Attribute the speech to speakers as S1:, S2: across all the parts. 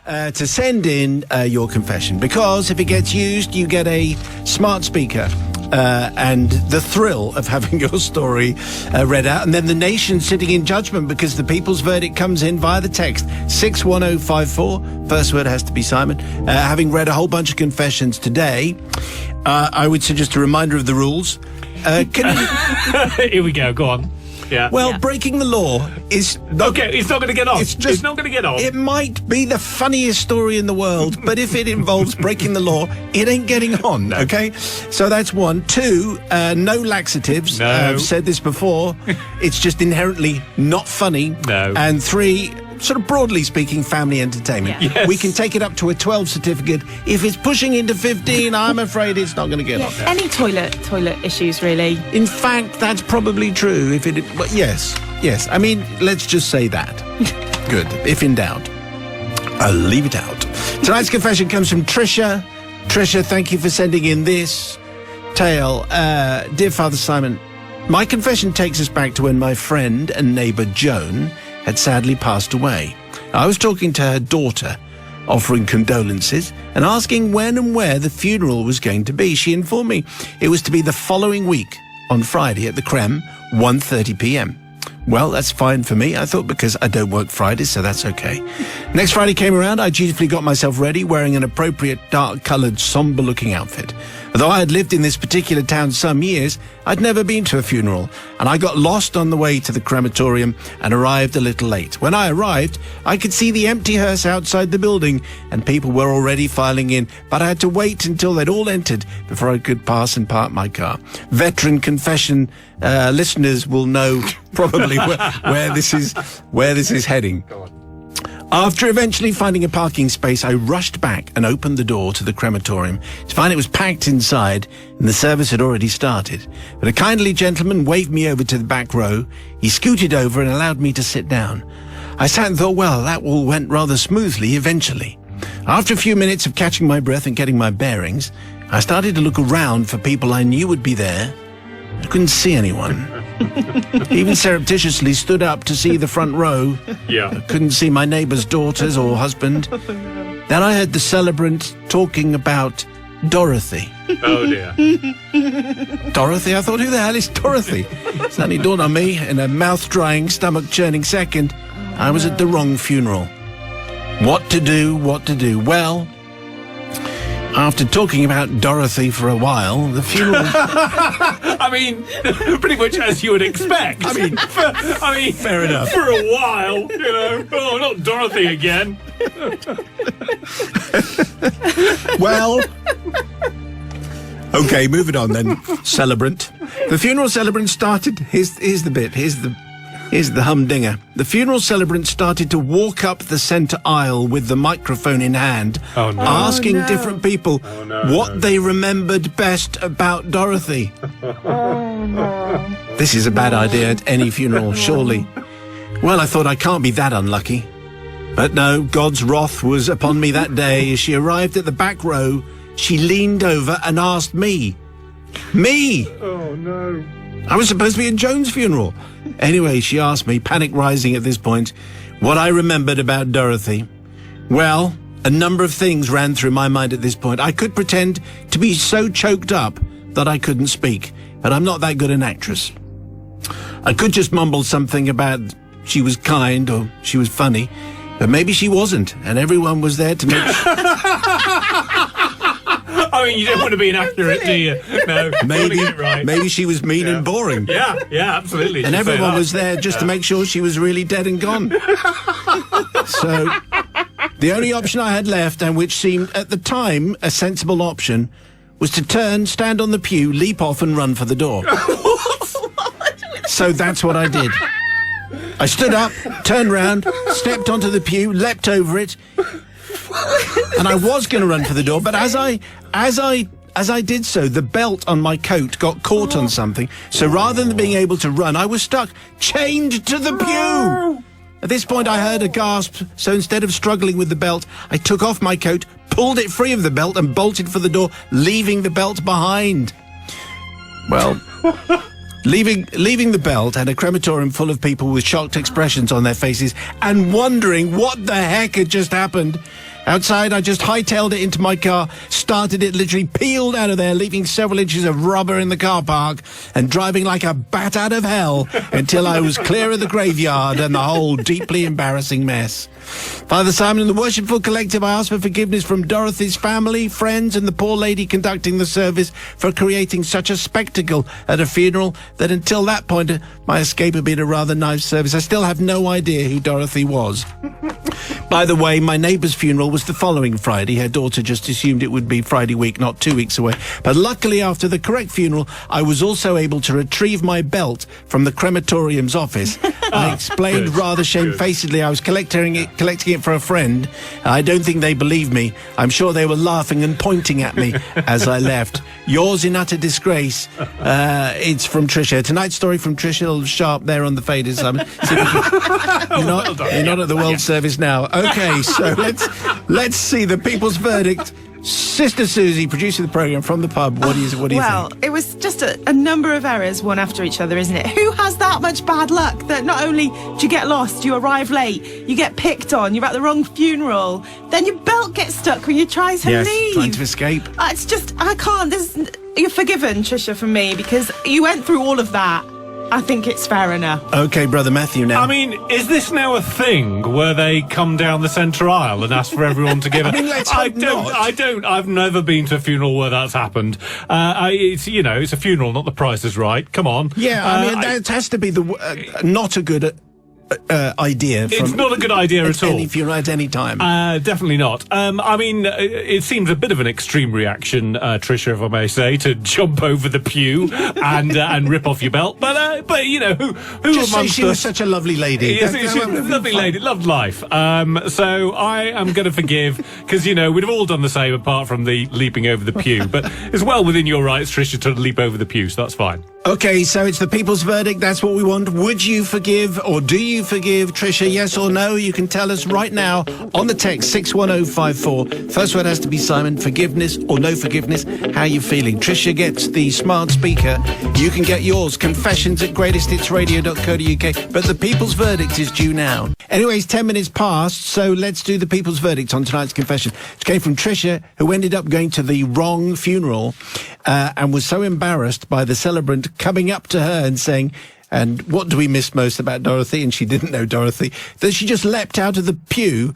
S1: to send in your confession, because if it gets used, you get a smart speaker and the thrill of having your story read out, and then the nation sitting in judgment, because the people's verdict comes in via the text 61054. First word has to be Simon. Having read a whole bunch of confessions today, I would suggest a reminder of the rules.
S2: Here we go. Go on. Yeah.
S1: Well, breaking the law is...
S2: it's not going to get on. It's not going to get on.
S1: It might be the funniest story in the world, but if it involves breaking the law, it ain't getting on, okay? So that's one. Two, no laxatives.
S2: No.
S1: I've said this before. It's just inherently not funny.
S2: No.
S1: And three, sort of broadly speaking, family entertainment.
S2: Yeah. Yes.
S1: We can take it up to a 12 certificate. If it's pushing into 15, I'm afraid it's not going to get on.
S3: Any toilet issues, really.
S1: In fact, that's probably true. Well, yes. I mean, let's just say that. Good. If in doubt, I'll leave it out. Tonight's confession comes from Trisha. Trisha, thank you for sending in this tale. Dear Father Simon, my confession takes us back to when my friend and neighbour Joan had sadly passed away. I was talking to her daughter, offering condolences and asking when and where the funeral was going to be. She informed me it was to be the following week on Friday at the Creme, 1:30 p.m. Well, that's fine for me, I thought, because I don't work Fridays, so that's okay. Next Friday came around, I dutifully got myself ready, wearing an appropriate dark-coloured, sombre-looking outfit. Although I had lived in this particular town some years, I'd never been to a funeral, and I got lost on the way to the crematorium and arrived a little late. When I arrived, I could see the empty hearse outside the building, and people were already filing in, but I had to wait until they'd all entered before I could pass and park my car. Veteran confession listeners will know probably where this is heading. After eventually finding a parking space, I rushed back and opened the door to the crematorium to find it was packed inside and the service had already started. But a kindly gentleman waved me over to the back row. He scooted over and allowed me to sit down. I sat and thought, well, that all went rather smoothly eventually. After a few minutes of catching my breath and getting my bearings, I started to look around for people I knew would be there. I couldn't see anyone. Even surreptitiously stood up to see the front row.
S2: Yeah.
S1: I couldn't see my neighbour's daughters or husband. Then I heard the celebrant talking about Dorothy.
S2: Oh, dear.
S1: Dorothy? I thought, who the hell is Dorothy? Suddenly dawned on me, in a mouth-drying, stomach-churning second, I was at the wrong funeral. What to do? Well, after talking about Dorothy for a while, the funeral...
S2: I mean, pretty much as you would expect.
S1: I mean, fair enough.
S2: For a while, you know. Oh, not Dorothy again.
S1: Well... Okay, moving on then. Celebrant. The funeral celebrant started... Here's the bit. Here's the humdinger. The funeral celebrant started to walk up the centre aisle with the microphone in hand, asking different people what they remembered best about Dorothy. This is a bad idea at any funeral, surely. Well, I thought I can't be that unlucky. But no, God's wrath was upon me that day. As she arrived at the back row, she leaned over and asked me. Me!
S2: Oh, no.
S1: I was supposed to be at Joan's funeral. Anyway, she asked me, panic rising at this point, what I remembered about Dorothy. Well, a number of things ran through my mind at this point. I could pretend to be so choked up that I couldn't speak, but I'm not that good an actress. I could just mumble something about she was kind or she was funny, but maybe she wasn't, and everyone was there to make
S2: I mean, you don't want to be inaccurate, do you? No,
S1: maybe she was mean and boring.
S2: Yeah, absolutely.
S1: And everyone was there just to make sure she was really dead and gone. So, the only option I had left, and which seemed at the time a sensible option, was to turn, stand on the pew, leap off and run for the door. So that's what I did. I stood up, turned round, stepped onto the pew, leapt over it, and I was going to run for the door, but as I did so, the belt on my coat got caught on something. So rather than being able to run, I was stuck, chained to the pew. At this point, I heard a gasp. So instead of struggling with the belt, I took off my coat, pulled it free of the belt, and bolted for the door, leaving the belt behind. Well, leaving the belt and a crematorium full of people with shocked expressions on their faces and wondering what the heck had just happened. Outside, I just hightailed it into my car, started it, literally peeled out of there, leaving several inches of rubber in the car park, and driving like a bat out of hell until I was clear of the graveyard and the whole deeply embarrassing mess. Father Simon and the Worshipful Collective, I ask for forgiveness from Dorothy's family, friends, and the poor lady conducting the service for creating such a spectacle at a funeral that until that point, my escape had been a rather nice service. I still have no idea who Dorothy was. By the way, my neighbour's funeral was the following Friday. Her daughter just assumed it would be Friday week, not 2 weeks away. But luckily, after the correct funeral, I was also able to retrieve my belt from the crematorium's office. I explained rather shamefacedly I was collecting it for a friend. I don't think they believed me. I'm sure they were laughing and pointing at me as I left. Yours in utter disgrace. It's from Trisha. Tonight's story from Trisha, a little sharp there on the faders. You're not at the World Service now. Okay, so let's see the people's verdict. Sister Susie, producer of the programme from the pub, what do you think?
S3: Well, it was just a number of errors, one after each other, isn't it? Who has that much bad luck that not only do you get lost, you arrive late, you get picked on, you're at the wrong funeral, then your belt gets stuck when you try to leave.
S1: Trying to escape.
S3: It's just, I can't. You're forgiven, Trisha, from me, because you went through all of that. I think it's fair enough.
S1: Okay, Brother Matthew, now.
S2: I mean, is this now a thing where they come down the centre aisle and ask for everyone to give it? I've never been to a funeral where that's happened. It's a funeral, not The Price is Right. Come on.
S1: Yeah, that has to be not a good idea.
S2: It's not a good idea at all.
S1: Any funeral at any time.
S2: Definitely not. It seems a bit of an extreme reaction, Trisha, if I may say, to jump over the pew and rip off your belt. But who
S1: just
S2: amongst
S1: say she
S2: us?
S1: Was such a lovely lady.
S2: Yes, she's a lovely lady, loved life. So I am going to forgive, because we'd have all done the same apart from the leaping over the pew. But it's well within your rights, Trisha, to leap over the pew, so that's fine.
S1: Okay, so it's the people's verdict. That's what we want. Would you forgive, or do you forgive Trisha? Yes or no? You can tell us right now on the text 61054. First word has to be Simon. Forgiveness or no forgiveness? How are you feeling? Trisha gets the smart speaker. You can get yours. Confessions at greatesthitsradio.co.uk. But the people's verdict is due now. Anyways, 10 minutes past, so let's do the people's verdict on tonight's confession. It came from Trisha, who ended up going to the wrong funeral and was so embarrassed by the celebrant coming up to her and saying, and what do we miss most about Dorothy? And she didn't know Dorothy. That she just leapt out of the pew,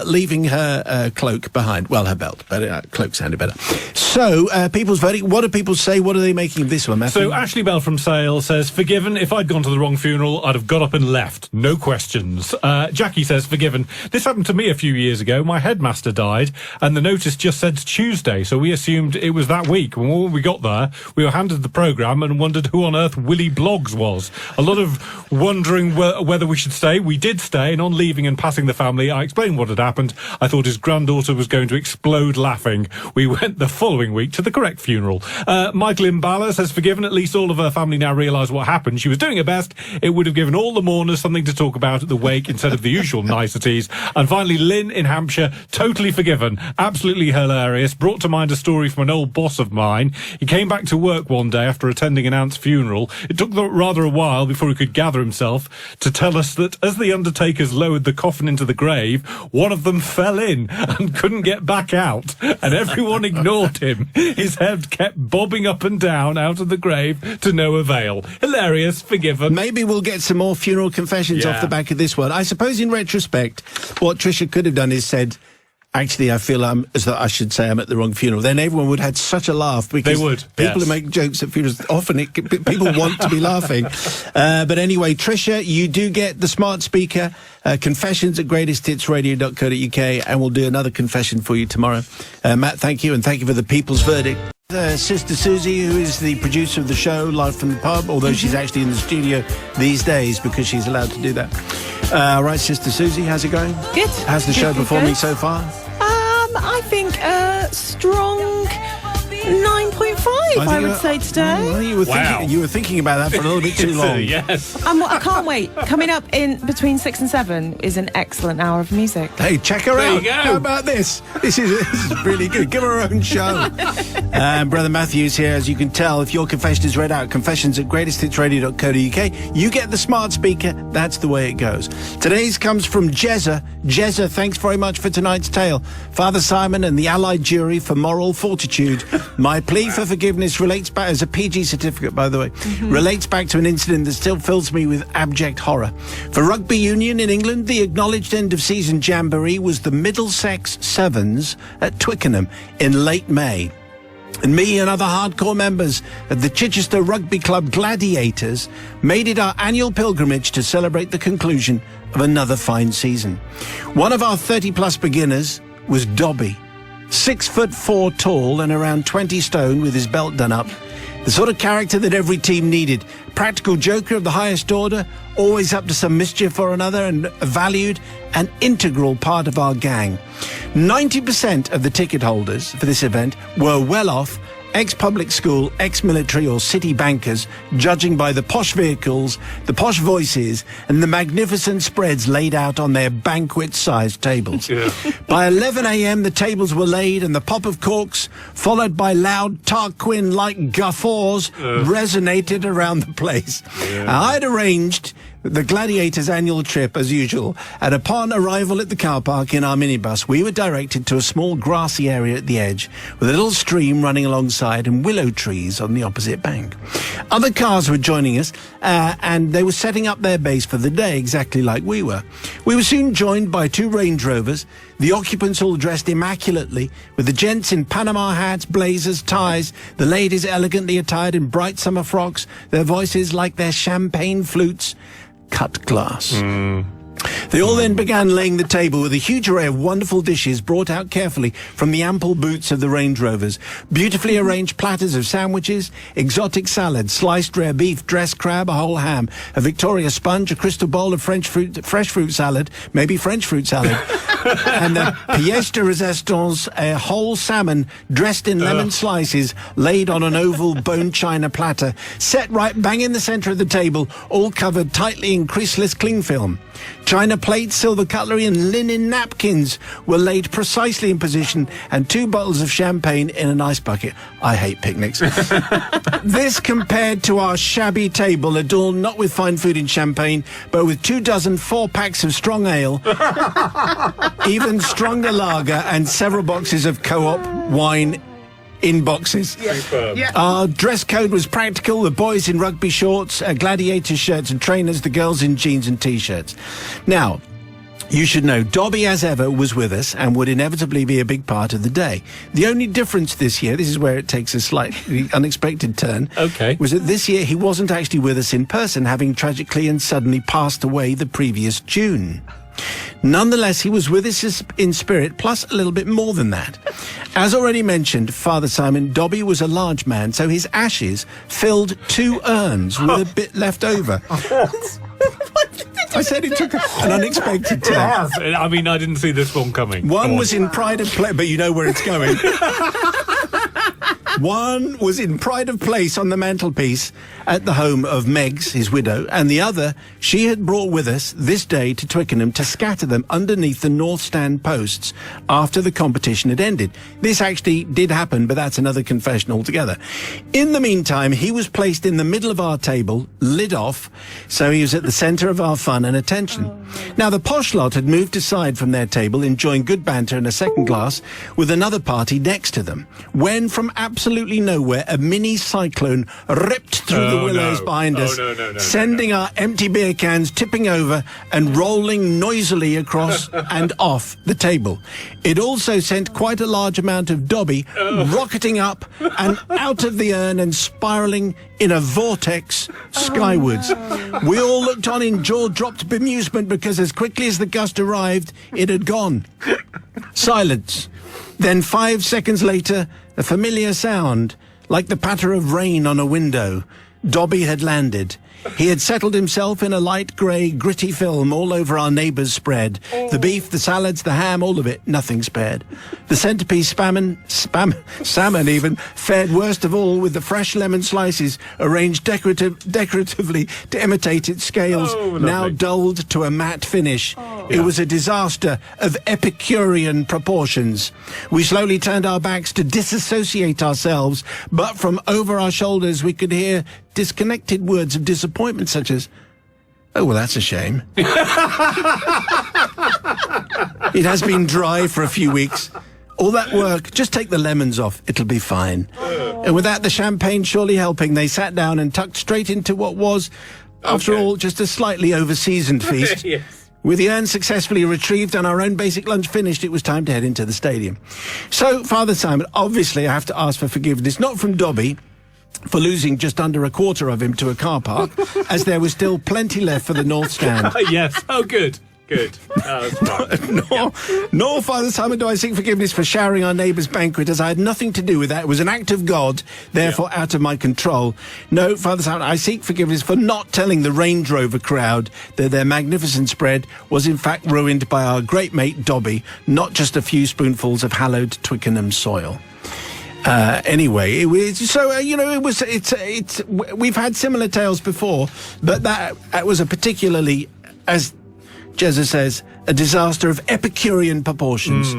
S1: leaving her cloak behind. Well, her belt, but cloak sounded better. So, people's verdict. What do people say? What are they making of this one, Matthew?
S2: So, Ashley Bell from Sale says, forgiven. If I'd gone to the wrong funeral, I'd have got up and left. No questions. Jackie says, forgiven. This happened to me a few years ago. My headmaster died, and the notice just said Tuesday, so we assumed it was that week. When we got there, we were handed the programme and wondered who on earth Willie Bloggs was. A lot of wondering whether we should stay. We did stay, and on leaving and passing the family, I explained what had happened. I thought his granddaughter was going to explode laughing. We went the following week to the correct funeral. Michael Imbala says, forgiven. At least all of her family now realise what happened. She was doing her best. It would have given all the mourners something to talk about at the wake instead of the usual niceties. And finally, Lynn in Hampshire, totally forgiven. Absolutely hilarious. Brought to mind a story from an old boss of mine. He came back to work one day after attending an aunt's funeral. It took rather a while before he could gather himself to tell us that as the undertakers lowered the coffin into the grave, one of them fell in and couldn't get back out, and everyone ignored him. His head kept bobbing up and down out of the grave to no avail. Hilarious, forgiven.
S1: Maybe we'll get some more funeral confessions off the back of this one. I suppose in retrospect, what Trisha could have done is said, actually, I feel as though I should say I'm at the wrong funeral. Then everyone would have had such a laugh, because
S2: they would.
S1: People who make jokes at funerals, often people want to be laughing. But anyway, Trisha, you do get the smart speaker, confessions at greatesthitsradio.co.uk, and we'll do another confession for you tomorrow. Matt, thank you, and thank you for the people's verdict. Sister Susie, who is the producer of the show, live from the pub, although she's actually in the studio these days because she's allowed to do that. All right, Sister Susie, how's it going?
S3: Good.
S1: How's the show performing so far?
S3: I think strong 9.5, I would say today.
S1: Well, you were thinking about that for a little bit too long.
S2: Yes.
S3: I can't wait. Coming up in between 6 and 7 is an excellent hour of music.
S1: Hey, check her
S2: There
S1: out.
S2: you go.
S1: How about this? This is really good. Give her own show. Brother Matthew's here, as you can tell. If your confession is read out, confessions at greatesthitsradio.co.uk, you get the smart speaker. That's the way it goes. Today's comes from Jezza. Jezza, thanks very much for tonight's tale. Father Simon and the Allied jury for moral fortitude. My plea for forgiveness relates back, as a PG certificate, by the way, relates back to an incident that still fills me with abject horror. For rugby union in England, the acknowledged end-of-season jamboree was the Middlesex Sevens at Twickenham in late May. And me and other hardcore members of the Chichester Rugby Club Gladiators made it our annual pilgrimage to celebrate the conclusion of another fine season. One of our 30-plus beginners was Dobby, 6'4" tall and around 20 stone with his belt done up. The sort of character that every team needed. Practical joker of the highest order, always up to some mischief or another, and a valued and integral part of our gang. 90% of the ticket holders for this event were well off, ex-public school, ex-military or city bankers, judging by the posh vehicles, the posh voices, and the magnificent spreads laid out on their banquet-sized tables.
S2: Yeah.
S1: By 11 a.m. the tables were laid and the pop of corks, followed by loud Tarquin-like guffaws, resonated around the place. I'd arranged the Gladiators' annual trip, as usual, and upon arrival at the car park in our minibus, we were directed to a small grassy area at the edge, with a little stream running alongside and willow trees on the opposite bank. Other cars were joining us, and they were setting up their base for the day, exactly like we were. We were soon joined by 2 Range Rovers, the occupants all dressed immaculately, with the gents in Panama hats, blazers, ties, the ladies elegantly attired in bright summer frocks, their voices like their champagne flutes, cut glass. They all then began laying the table with a huge array of wonderful dishes brought out carefully from the ample boots of the Range Rovers. Beautifully arranged platters of sandwiches, exotic salads, sliced rare beef, dressed crab, a whole ham, a Victoria sponge, a crystal bowl of fresh fruit salad, maybe French fruit salad, and the pièce de resistance, a whole salmon dressed in lemon slices laid on an oval bone china platter, set right bang in the centre of the table, all covered tightly in creaseless cling film. China plates, silver cutlery and linen napkins were laid precisely in position, and 2 bottles of champagne in an ice bucket. I hate picnics. This compared to our shabby table, adorned not with fine food and champagne, but with 24 4-packs of strong ale, even stronger lager, and several boxes of Co-op wine in boxes. Our dress code was practical. The boys in rugby shorts, gladiator shirts and trainers, the girls in jeans and T-shirts. Now, you should know, Dobby, as ever, was with us and would inevitably be a big part of the day. The only difference this year, this is where it takes a slightly unexpected turn, was that this year he wasn't actually with us in person, having tragically and suddenly passed away the previous June. Nonetheless, he was with us in spirit, plus a little bit more than that. As already mentioned, Father Simon, Dobby was a large man, so his ashes filled 2 urns with a bit left over. I said it took an unexpected turn.
S2: I mean, I didn't see this one coming.
S1: One was in pride of place, but you know where it's going. One was in pride of place on the mantelpiece at the home of Megs, his widow, and the other she had brought with us this day to Twickenham to scatter them underneath the North Stand posts after the competition had ended. This actually did happen, but that's another confession altogether. In the meantime, he was placed in the middle of our table, lid off, so he was at the centre of our fun and attention. Now, the posh lot had moved aside from their table, enjoying good banter and a second glass with another party next to them, when from absolutely nowhere a mini cyclone ripped through the willows behind us, sending our empty beer cans tipping over and rolling noisily across and off the table. It also sent quite a large amount of Dobby rocketing up and out of the urn and spiralling in a vortex skywards. We all looked on in jaw-dropped bemusement because as quickly as the gust arrived, it had gone. Silence. Then 5 seconds later, a familiar sound, like the patter of rain on a window. Dobby had landed. He had settled himself in a light grey, gritty film all over our neighbour's spread. The beef, the salads, the ham, all of it, nothing spared. The centrepiece salmon even, fared worst of all with the fresh lemon slices arranged decoratively to imitate its scales, now dulled to a matte finish. It was a disaster of Epicurean proportions. We slowly turned our backs to disassociate ourselves, but from over our shoulders we could hear disconnected words of disappointment such as, "Oh, well, that's a shame." "It has been dry for a few weeks. All that work, just take the lemons off, it'll be fine." And with that, the champagne surely helping, they sat down and tucked straight into what was, after all, just a slightly over-seasoned feast.
S4: Yes.
S1: With the urn successfully retrieved and our own basic lunch finished, it was time to head into the stadium. So, Father Simon, obviously I have to ask for forgiveness, not from Dobby, for losing just under a quarter of him to a car park, as there was still plenty left for the North Stand.
S4: Yes. Oh, good. Good. That's fine.
S1: Nor, Father Simon, do I seek forgiveness for showering our neighbour's banquet, as I had nothing to do with that. It was an act of God, therefore out of my control. No, Father Simon, I seek forgiveness for not telling the Range Rover crowd that their magnificent spread was in fact ruined by our great mate Dobby, not just a few spoonfuls of hallowed Twickenham soil. Anyway, we've had similar tales before, but that was a particularly, as Jezza says, a disaster of Epicurean proportions.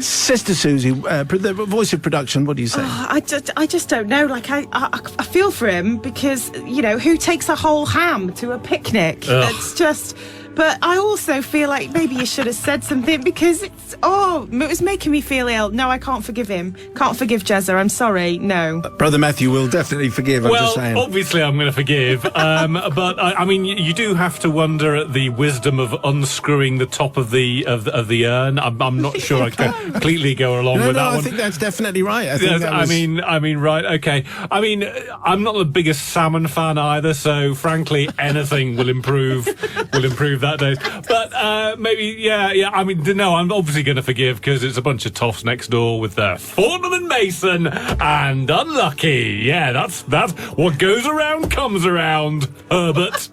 S1: Sister Susie, the voice of production, what do you say?
S3: I just don't know. Like, I feel for him because, who takes a whole ham to a picnic? It's just... But I also feel like maybe you should have said something because it was making me feel ill. No, I can't forgive him. Can't forgive Jezza. I'm sorry. No.
S1: Brother Matthew will definitely forgive. I'm just saying.
S2: Obviously I'm going to forgive. But I mean, you do have to wonder at the wisdom of unscrewing the top of the urn. I'm not sure I can completely go along with that one.
S1: I think that's definitely right.
S2: I mean, right, okay. I mean, I'm not the biggest salmon fan either, so frankly, anything will improve that day. But maybe, I mean, no, I'm obviously going to forgive because it's a bunch of toffs next door with Fortnum and Mason and Unlucky. Yeah, that's what goes around comes around, Herbert.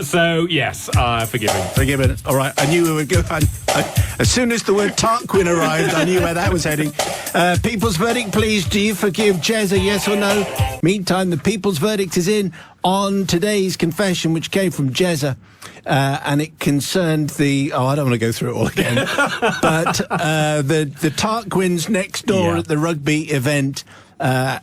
S2: So, yes, forgive him.
S1: Forgive it. All right, I knew we would go. As soon as the word Tarquin arrived, I knew where that was heading. People's verdict, please. Do you forgive Jezza, yes or no? Meantime, the people's verdict is in on today's confession, which came from Jezza. And it concerned I don't want to go through it all again, but the Tarquins next door at the rugby event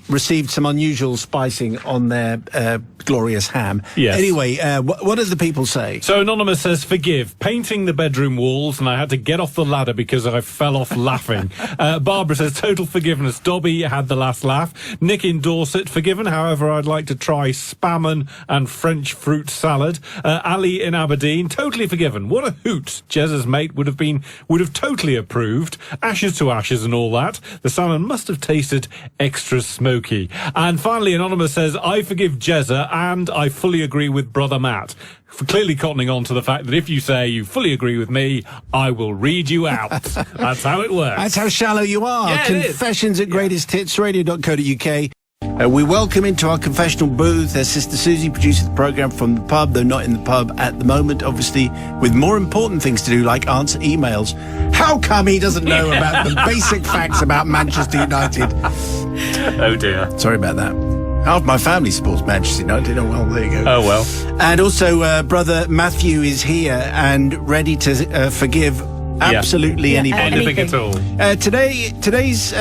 S1: received some unusual spicing on their glorious ham.
S2: Yes.
S1: Anyway, what does the people say?
S2: So Anonymous says, forgive. Painting the bedroom walls, and I had to get off the ladder because I fell off laughing. Barbara says, total forgiveness. Dobby had the last laugh. Nick in Dorset, forgiven. However, I'd like to try spamon and French fruit salad. Ali in Aberdeen, totally forgiven. What a hoot. Jezza's mate would have totally approved. Ashes to ashes and all that. The salmon must have tasted extra smoky. And finally, Anonymous says, I forgive Jezza and I fully agree with Brother Matt. For clearly cottoning on to the fact that if you say you fully agree with me, I will read you out. That's how it works.
S1: That's how shallow you are.
S2: Yeah,
S1: Confessions at greatesthitsradio.co.uk. We welcome into our confessional booth Sister Susie, producer of the programme from the pub, though not in the pub at the moment, obviously, with more important things to do, like answer emails. How come he doesn't know about the basic facts about Manchester United?
S4: Oh, dear.
S1: Sorry about that. Half my family supports Manchester United. Oh, well, there you go.
S4: Oh, well.
S1: And also, Brother Matthew is here and ready to forgive absolutely anybody.
S4: Anything at all.
S1: Today's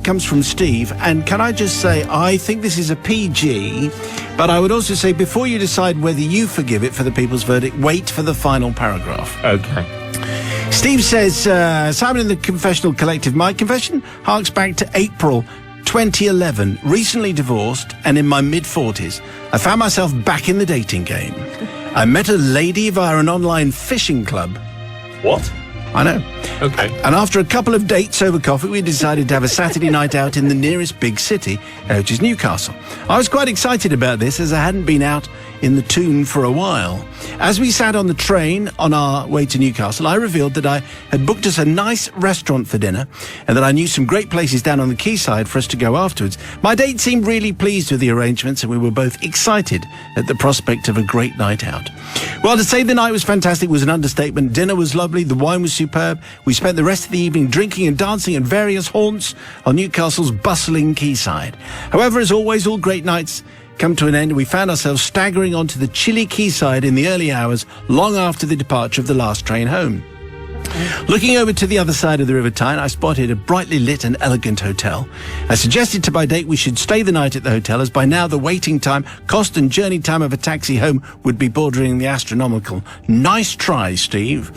S1: comes from Steve, and can I just say, I think this is a PG, but I would also say, before you decide whether you forgive it for the people's verdict, wait for the final paragraph.
S4: Okay.
S1: Steve says, Simon in the Confessional Collective, my confession harks back to April 2011, recently divorced and in my mid-40s. I found myself back in the dating game. I met a lady via an online fishing club.
S4: What?
S1: I know.
S4: Okay.
S1: And after a couple of dates over coffee, we decided to have a Saturday night out in the nearest big city, which is Newcastle. I was quite excited about this as I hadn't been out in the Toon for a while. As we sat on the train on our way to Newcastle, I revealed that I had booked us a nice restaurant for dinner and that I knew some great places down on the quayside for us to go afterwards. My date seemed really pleased with the arrangements and we were both excited at the prospect of a great night out. Well, to say the night was fantastic was an understatement. Dinner was lovely, the wine was superb. We spent the rest of the evening drinking and dancing at various haunts on Newcastle's bustling quayside. However, as always, all great nights come to an end, and we found ourselves staggering onto the chilly quayside in the early hours, long after the departure of the last train home. Looking over to the other side of the River Tyne, I spotted a brightly lit and elegant hotel. I suggested to my date we should stay the night at the hotel, as by now the waiting time, cost and journey time of a taxi home would be bordering the astronomical. Nice try, Steve.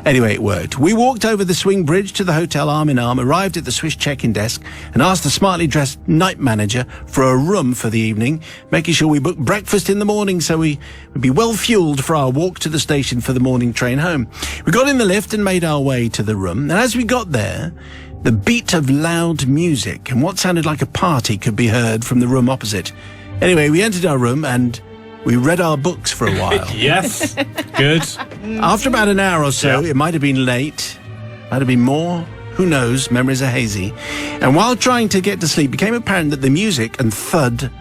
S1: Anyway, it worked. We walked over the swing bridge to the hotel arm in arm, arrived at the Swiss check-in desk and asked the smartly dressed night manager for a room for the evening, making sure we booked breakfast in the morning so we would be well fueled for our walk to the station for the morning train home. We got in the lift and made our way to the room, and as we got there, the beat of loud music and what sounded like a party could be heard from the room opposite. Anyway, we entered our room and we read our books for a while.
S2: Yes. Good.
S1: After about an hour or so, it might have been late, might have been more, who knows, memories are hazy. And while trying to get to sleep, it became apparent that the music and thud,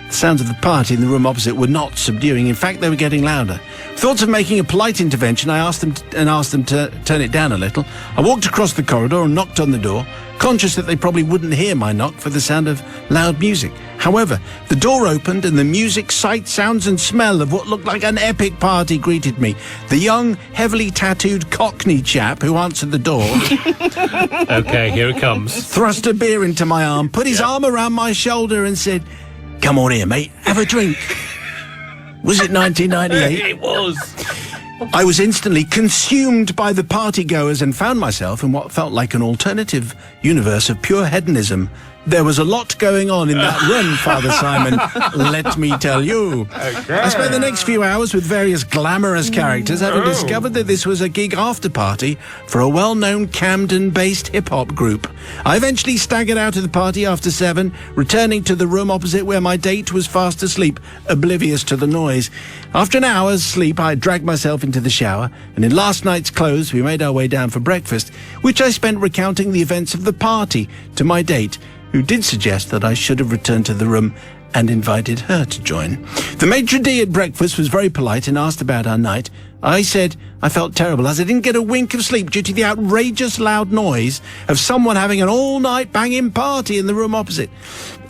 S1: the sounds of the party in the room opposite, were not subduing. In fact, they were getting louder. Thoughts of making a polite intervention, I asked them to turn it down a little. I walked across the corridor and knocked on the door, conscious that they probably wouldn't hear my knock for the sound of loud music. However, the door opened and the music, sight, sounds and smell of what looked like an epic party greeted me. The young, heavily tattooed Cockney chap who answered the door
S2: Okay, here it comes.
S1: thrust a beer into my arm, put his arm around my shoulder and said, "Come on here, mate, have a drink." Was it 1998?
S2: It was.
S1: I was instantly consumed by the partygoers and found myself in what felt like an alternative universe of pure hedonism. There was a lot going on in that room, Father Simon, let me tell you.
S4: Okay.
S1: I spent the next few hours with various glamorous characters, having discovered that this was a gig after party for a well-known Camden-based hip-hop group. I eventually staggered out of the party after 7, returning to the room opposite where my date was fast asleep, oblivious to the noise. After an hour's sleep, I dragged myself into the shower, and in last night's clothes, we made our way down for breakfast, which I spent recounting the events of the party to my date, who did suggest that I should have returned to the room and invited her to join. The maitre d' at breakfast was very polite and asked about our night. I said I felt terrible as I didn't get a wink of sleep due to the outrageous loud noise of someone having an all-night banging party in the room opposite.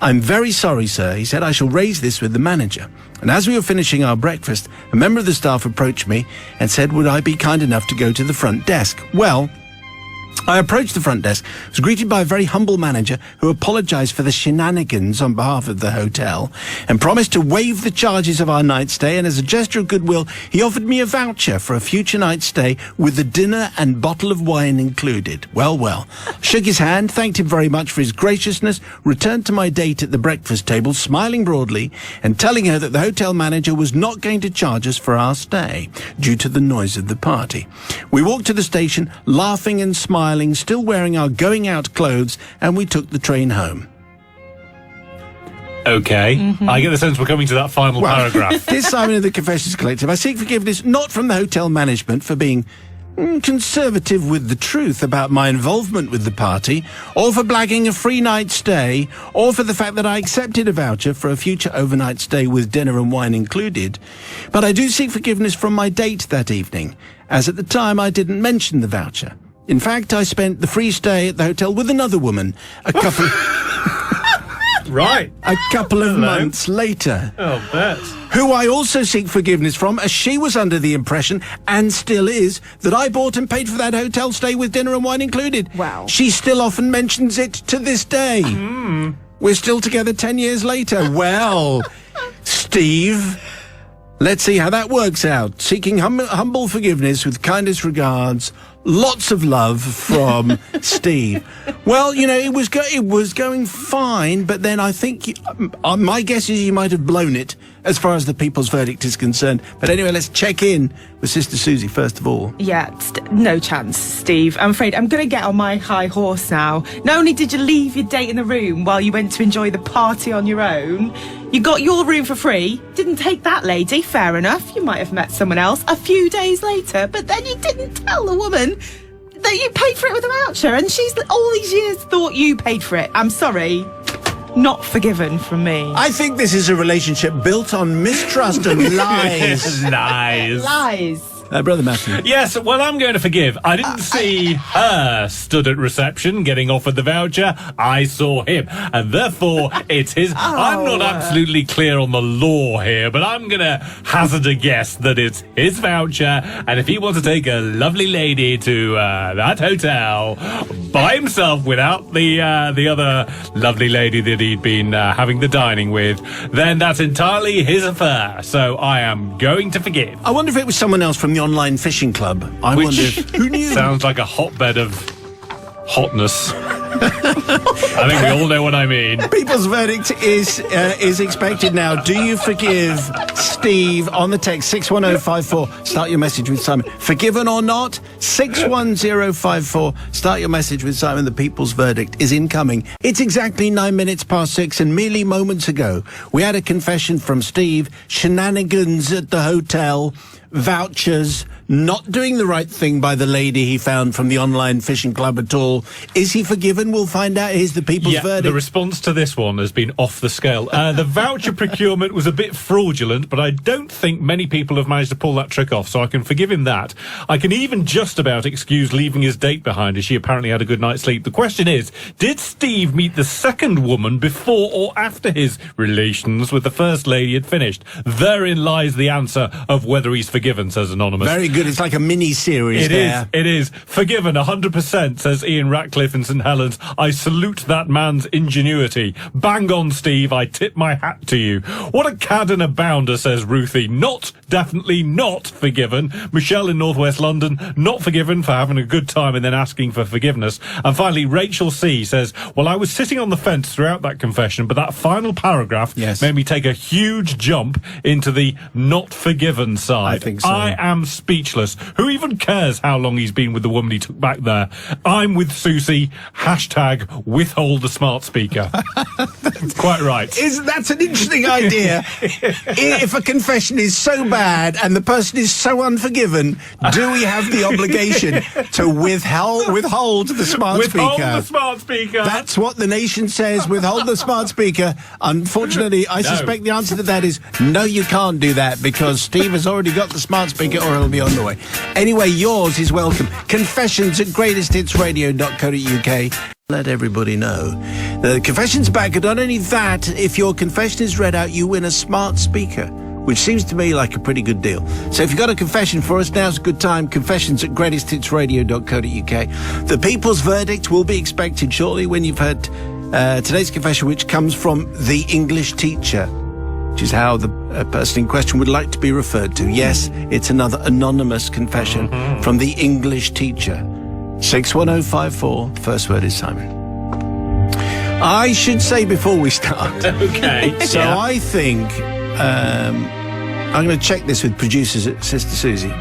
S1: "I'm very sorry, sir," he said. "I shall raise this with the manager." And as we were finishing our breakfast, a member of the staff approached me and said, would I be kind enough to go to the front desk? Well, I approached the front desk, was greeted by a very humble manager who apologised for the shenanigans on behalf of the hotel and promised to waive the charges of our night stay, and as a gesture of goodwill, he offered me a voucher for a future night stay with the dinner and bottle of wine included. Well, shook his hand, thanked him very much for his graciousness, returned to my date at the breakfast table, smiling broadly and telling her that the hotel manager was not going to charge us for our stay due to the noise of the party. We walked to the station, laughing and smiling, still wearing our going out clothes, and we took the train home.
S2: Okay. I get the sense we're coming to that final paragraph.
S1: Dear Simon of the Confessions Collective, I seek forgiveness not from the hotel management for being conservative with the truth about my involvement with the party, or for blagging a free night stay, or for the fact that I accepted a voucher for a future overnight stay with dinner and wine included. But I do seek forgiveness from my date that evening, as at the time I didn't mention the voucher. In fact, I spent the free stay at the hotel with another woman a couple
S4: Right.
S1: of months later,
S4: Oh, bet.
S1: who I also seek forgiveness from, as she was under the impression, and still is, that I bought and paid for that hotel stay with dinner and wine included.
S3: Wow.
S1: She still often mentions it to this day. We're still together 10 years later. Well, Steve, let's see how that works out. Seeking humble forgiveness with kindest regards. Lots of love from Steve. Well, you know, it was going fine, but then I think my guess is you might have blown it as far as the people's verdict is concerned. But anyway, let's check in with Sister Susie first of all.
S3: Yeah, no chance, Steve. I'm afraid I'm going to get on my high horse now. Not only did you leave your date in the room while you went to enjoy the party on your own, you got your room for free. Didn't take that lady, fair enough. You might have met someone else a few days later, but then you didn't tell the woman that you paid for it with a voucher, and she's all these years thought you paid for it. I'm sorry. Not forgiven from me.
S1: I think this is a relationship built on mistrust and lies.
S2: Lies.
S1: Brother Matthew.
S2: Yes, well, I'm going to forgive. I didn't see her stood at reception getting offered the voucher. I saw him. And therefore, it's his. I'm not absolutely clear on the law here, but I'm going to hazard a guess that it's his voucher. And if he wants to take a lovely lady to that hotel by himself without the other lovely lady that he'd been having the dining with, then that's entirely his affair. So I am going to forgive.
S1: I wonder if it was someone else from the online fishing club. I wonder if... Who knew?
S2: Sounds like a hotbed of hotness. I think we all know what I mean.
S1: People's verdict is expected now. Do you forgive Steve? On the text 61054. Start your message with Simon. Forgiven or not? 61054. Start your message with Simon. The people's verdict is incoming. It's exactly 9 minutes past 6, and merely moments ago we had a confession from Steve. Shenanigans at the hotel, vouchers, not doing the right thing by the lady he found from the online fishing club at all. Is he forgiven? We'll find out. Here's the people's verdict.
S2: The response to this one has been off the scale. The voucher procurement was a bit fraudulent, but I don't think many people have managed to pull that trick off, so I can forgive him that. I can even just about excuse leaving his date behind, as she apparently had a good night's sleep. The question is, did Steve meet the second woman before or after his relations with the first lady had finished? Therein lies the answer of whether he's forgiven, says Anonymous.
S1: Very good. It's like a mini-series there.
S2: It is. Forgiven 100%, says Ian Ratcliffe in St Helens. I salute that man's ingenuity. Bang on, Steve. I tip my hat to you. What a cad and a bounder, says Ruthie. Definitely not forgiven. Michelle in Northwest London, not forgiven for having a good time and then asking for forgiveness. And finally, Rachel C says, well, I was sitting on the fence throughout that confession, but that final paragraph made me take a huge jump into the not forgiven side.
S1: I think so.
S2: I am speechless. Who even cares how long he's been with the woman he took back there? I'm with Susie. # withhold the smart speaker. Quite right.
S1: That's an interesting idea. If a confession is so bad and the person is so unforgiven, do we have the obligation to withhold the smart speaker?
S2: Withhold the smart speaker.
S1: That's what the nation says. Withhold the smart speaker. Unfortunately, I suspect the answer to that is no, you can't do that, because Steve has already got the smart speaker, or he'll be on the way. Anyway, yours is welcome. Confessions at greatesthitsradio.co.uk. Let everybody know. The confession's back, and not only that, if your confession is read out, you win a smart speaker, which seems to me like a pretty good deal. So if you've got a confession for us, now's a good time. Confessions at greatesthitsradio.co.uk. The people's verdict will be expected shortly when you've heard today's confession, which comes from the English teacher, which is how the person in question would like to be referred to. Yes, it's another anonymous confession from the English teacher. 61054. First word is Simon. I should say before we start.
S2: Okay.
S1: So I think I'm going to check this with producers at Sister Susie.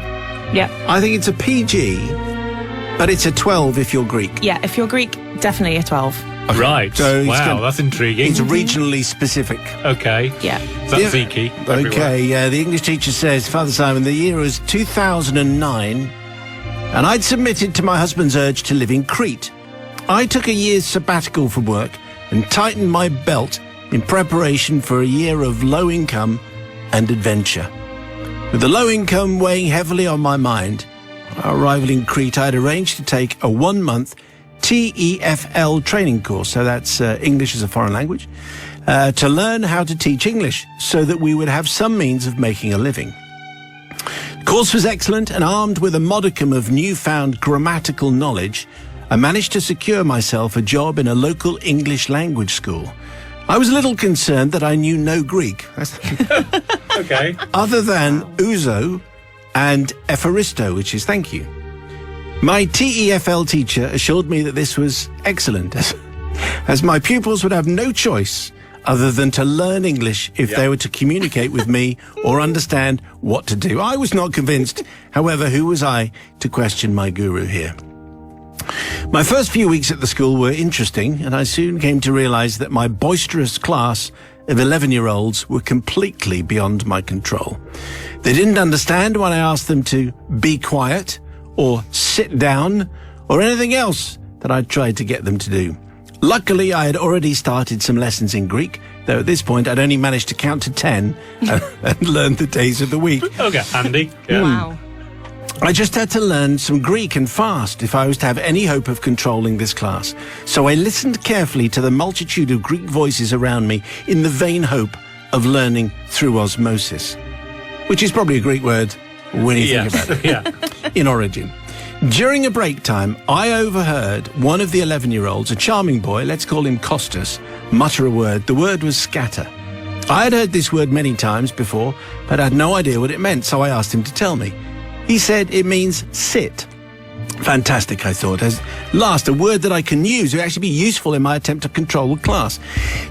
S3: Yeah.
S1: I think it's a PG, but it's a 12 if you're Greek.
S3: Yeah, if you're Greek, definitely a 12.
S2: Right.
S1: So
S2: wow, that's intriguing.
S1: It's regionally specific.
S2: Okay.
S3: Yeah.
S2: That's Zeke.
S1: Okay, the English teacher says, Father Simon, the year was 2009, and I'd submitted to my husband's urge to live in Crete. I took a year's sabbatical from work and tightened my belt in preparation for a year of low income and adventure. With the low income weighing heavily on my mind, our arrival in Crete, I'd arranged to take a 1-month TEFL training course, so that's English as a foreign language, to learn how to teach English so that we would have some means of making a living. The course was excellent, and armed with a modicum of newfound grammatical knowledge, I managed to secure myself a job in a local English language school. I was a little concerned that I knew no Greek.
S2: Okay.
S1: Other than ouzo and epharisto, which is thank you. My TEFL teacher assured me that this was excellent, as my pupils would have no choice other than to learn English if they were to communicate with me or understand what to do. I was not convinced. However, who was I to question my guru here? My first few weeks at the school were interesting, and I soon came to realize that my boisterous class of 11-year-olds were completely beyond my control. They didn't understand when I asked them to be quiet or sit down or anything else that I tried to get them to do. Luckily, I had already started some lessons in Greek, though at this point I'd only managed to count to 10 and learn the days of the week.
S2: Okay, Andy. Yeah.
S3: Wow.
S1: I just had to learn some Greek and fast if I was to have any hope of controlling this class. So I listened carefully to the multitude of Greek voices around me in the vain hope of learning through osmosis, which is probably a Greek word when you think about it.
S2: Yeah.
S1: In origin. During a break time, I overheard one of the 11-year-olds, a charming boy, let's call him Costas, mutter a word. The word was scatter. I had heard this word many times before, but I had no idea what it meant, so I asked him to tell me. He said it means sit. Fantastic, I thought. As last, a word that I can use would actually be useful in my attempt to control the class.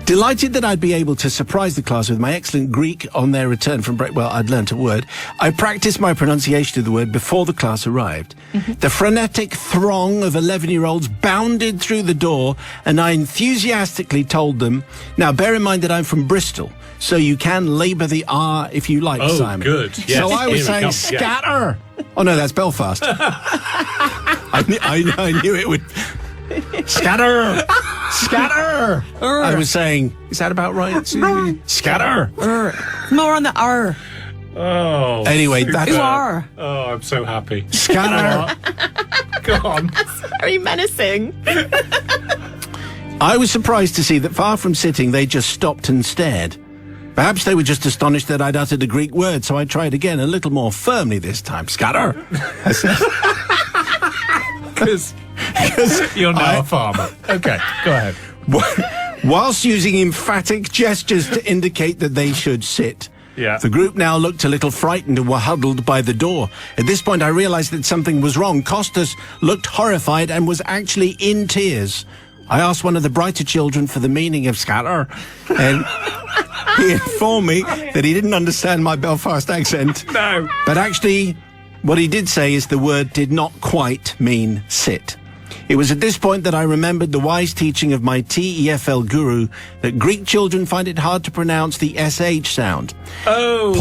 S1: Delighted that I'd be able to surprise the class with my excellent Greek on their return from break. Well, I'd learnt a word. I practiced my pronunciation of the word before the class arrived. The frenetic throng of 11-year-olds bounded through the door, and I enthusiastically told them, now bear in mind that I'm from Bristol, so you can labour the R if you like,
S2: Oh,
S1: Simon.
S2: good. Yes.
S1: So I was
S2: Here it
S1: saying
S2: comes, yeah.
S1: scatter. Oh, no, that's Belfast. I knew it would. Scatter! Scatter! I was saying, is that about right? Scatter!
S3: More on the R.
S2: Oh.
S1: Anyway, that's...
S3: Who are?
S2: Oh, I'm so happy.
S1: Scatter!
S2: Go on.
S3: Very menacing.
S1: I was surprised to see that far from sitting, they just stopped and stared. Perhaps they were just astonished that I'd uttered a Greek word, so I tried again, a little more firmly this time. Scatter! I said...
S2: Because you're now a farmer. Okay, go ahead.
S1: Whilst using emphatic gestures to indicate that they should sit.
S2: Yeah.
S1: The group now looked a little frightened and were huddled by the door. At this point, I realized that something was wrong. Costas looked horrified and was actually in tears. I asked one of the brighter children for the meaning of scatter, and he informed me that he didn't understand my Belfast accent.
S2: No.
S1: But actually, what he did say is the word did not quite mean sit. It was at this point that I remembered the wise teaching of my TEFL guru that Greek children find it hard to pronounce the SH sound.
S2: Oh.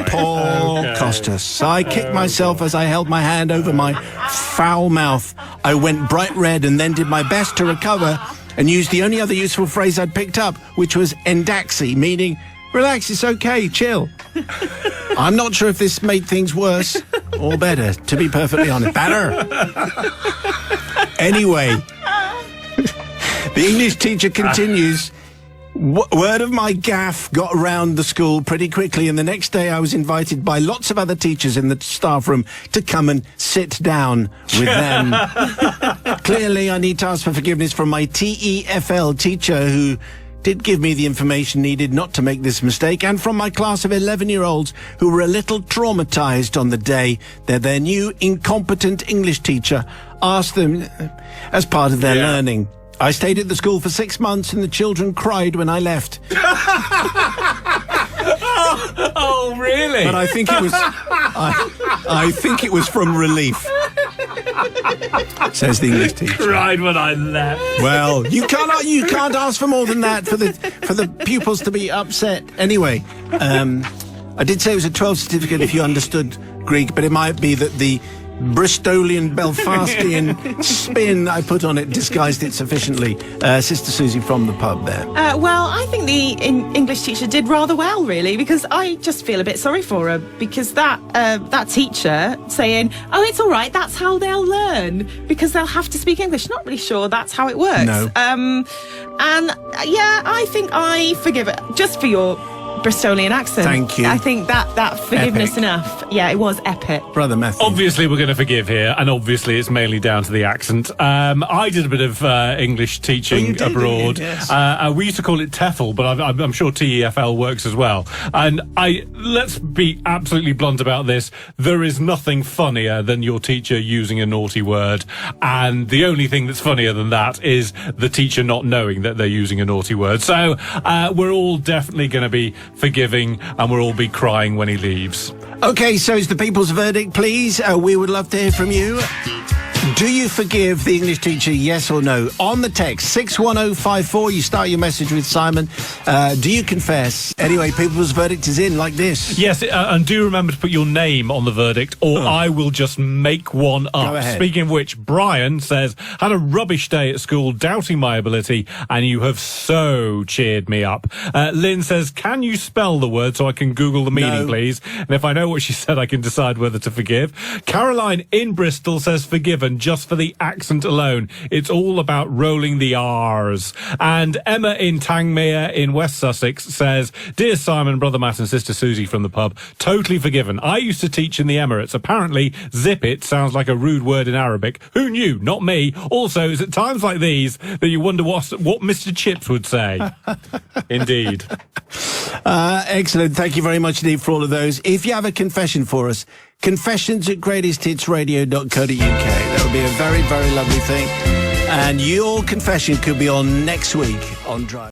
S1: Poor
S2: Okay.
S1: Costas. I kicked myself as I held my hand over my foul mouth. I went bright red and then did my best to recover and used the only other useful phrase I'd picked up, which was endaxi, meaning, relax, it's okay, chill. I'm not sure if this made things worse or better, to be perfectly honest. Better. Anyway, the English teacher continues. Word of my gaffe got around the school pretty quickly, and the next day I was invited by lots of other teachers in the staff room to come and sit down with them. Clearly, I need to ask for forgiveness from my TEFL teacher, who did give me the information needed not to make this mistake, and from my class of 11-year-olds who were a little traumatized on the day that their new incompetent English teacher asked them as part of their learning. I stayed at the school for 6 months and the children cried when I left.
S2: Oh, really?
S1: But I think it was I think it was from relief, says the English teacher.
S2: Cried when I left.
S1: Well, you can't ask for more than that for the pupils to be upset. Anyway, I did say it was a 12 certificate if you understood Greek, but it might be that the Bristolian Belfastian spin I put on it disguised it sufficiently. Sister Susie from the pub there.
S3: Well, I think the English teacher did rather well, really, because I just feel a bit sorry for her, because that teacher saying, oh, it's all right, that's how they'll learn, because they'll have to speak English. Not really sure that's how it works.
S1: No.
S3: And yeah, I think I forgive it, just for your Bristolian accent.
S1: Thank you.
S3: I think that forgiveness
S1: Epic.
S3: enough. Yeah, it was epic.
S1: Brother Matthew.
S2: Obviously, we're going to forgive here, and obviously, it's mainly down to the accent. I did a bit of English teaching
S1: you did,
S2: abroad.
S1: didn't you? Yes.
S2: We used to call it TEFL, but I'm sure TEFL works as well. And let's be absolutely blunt about this. There is nothing funnier than your teacher using a naughty word, and the only thing that's funnier than that is the teacher not knowing that they're using a naughty word. So we're all definitely going to be forgiving, and we'll all be crying when he leaves.
S1: Okay, so it's the people's verdict, please. We would love to hear from you. Do you forgive the English teacher, yes or no? On the text, 61054, you start your message with Simon. Do you confess? Anyway, people's verdict is in like this.
S2: Yes, and do remember to put your name on the verdict, or I will just make one up.
S1: Go ahead.
S2: Speaking of which, Brian says, had a rubbish day at school, doubting my ability, and you have so cheered me up. Lynn says, can you spell the word so I can Google the meaning,
S1: No.
S2: please? And if I know what she said, I can decide whether to forgive. Caroline in Bristol says, forgiven just for the accent alone. It's all about rolling the R's. And Emma in Tangmere in West Sussex says, dear Simon, brother Matt and sister Susie from the pub, totally forgiven. I used to teach in the Emirates. Apparently, zip it sounds like a rude word in Arabic. Who knew? Not me. Also, it's at times like these that you wonder what Mr. Chips would say. Indeed.
S1: Excellent. Thank you very much indeed for all of those. If you have a confession for us, confessions@greatesthitsradio.co.uk. That would be a very, very lovely thing. And your confession could be on next week on Drive.